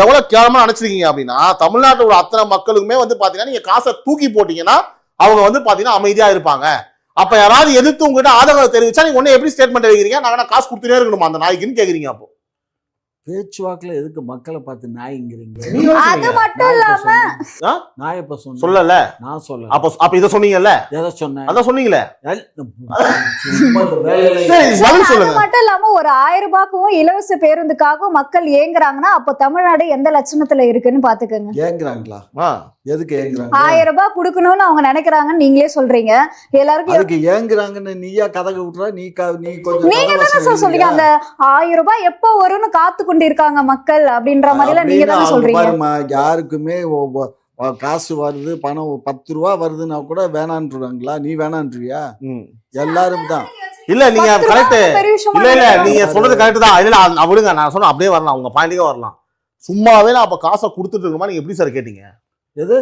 எவ்வளவு கேவலமா நினைச்சிருக்கீங்க அப்படின்னா, தமிழ்நாட்டோட அத்தனை மக்களுக்குமே வந்து பாத்தீங்கன்னா நீங்க காசை தூக்கி போட்டீங்கன்னா அவங்க வந்து பாத்தீங்கன்னா அமைதியா இருப்பாங்க. அப்ப யாராவது எதிர்த்து உங்ககிட்ட ஆதரவு தெரிவிச்சா நீங்க ஒண்ணு எப்படி ஸ்டேட்மெண்ட் வைக்கிறீங்க? நாங்க காசு கொடுத்துட்டே இருக்கணுமா அந்த நாய்க்குன்னு கேக்குறீங்க. அப்போ பேச்சுவாக்குல எதுக்கு மக்களை பார்த்து நாய்ங்கிறீங்க? அது மட்டும் இல்லாம நான் எப்ப சொன்னேன்? சொல்லல. நான் சொல்ல. அப்ப இத சொன்னீங்கல்ல? எதை சொன்னேன்? அதான் சொன்னீங்களே. அது மட்டும் இல்லாம ஒரு 1000 ரூபாய்க்கும் இலவச பேருந்துக்காகவும் மக்கள் ஏங்குறாங்கன்னா அப்ப தமிழ்நாடு எந்த லட்சணத்துல இருக்குன்னு பாத்துக்கோங்க. ஏங்குறாங்களா? எதுக்கு ஏங்குறாங்க? 1000 ரூபாய் கொடுக்கணும்னு அவங்க நினைக்கிறாங்கன்னு நீங்களே சொல்றீங்க. எல்லாருக்கும் அதுக்கு ஏங்குறாங்கன்னு நீயா கதக விட்டுறா? நீ கொஞ்சம் நீங்க தானே சொல்றீங்க அந்த 1000 ரூபாய் எப்ப வரும்னு காத்து கொண்டு இருக்காங்க மக்கள் அப்படின்ற மாதிரி எல்லாம் நீங்க தானே சொல்றீங்க. யாருக்குமே காசு வருது, பணம் 10 ரூபா வருதுன்னா கூட வேணான்றாங்களா? நீ வேணான்றியா? எல்லாரும் தான். இல்ல நீங்க கரெக்ட். இல்ல நீங்க சொல்றது கரெக்ட் தான். இல்ல விடுங்க, நான் சொன்ன அப்படியே வரலாம், உங்க பாயிண்ட்டுக்கே வரலாம். சும்மாவே நான் அப்ப காசை கொடுத்துட்டு இருக்குமா நீங்க எப்படி சார் கேட்டீங்க? எது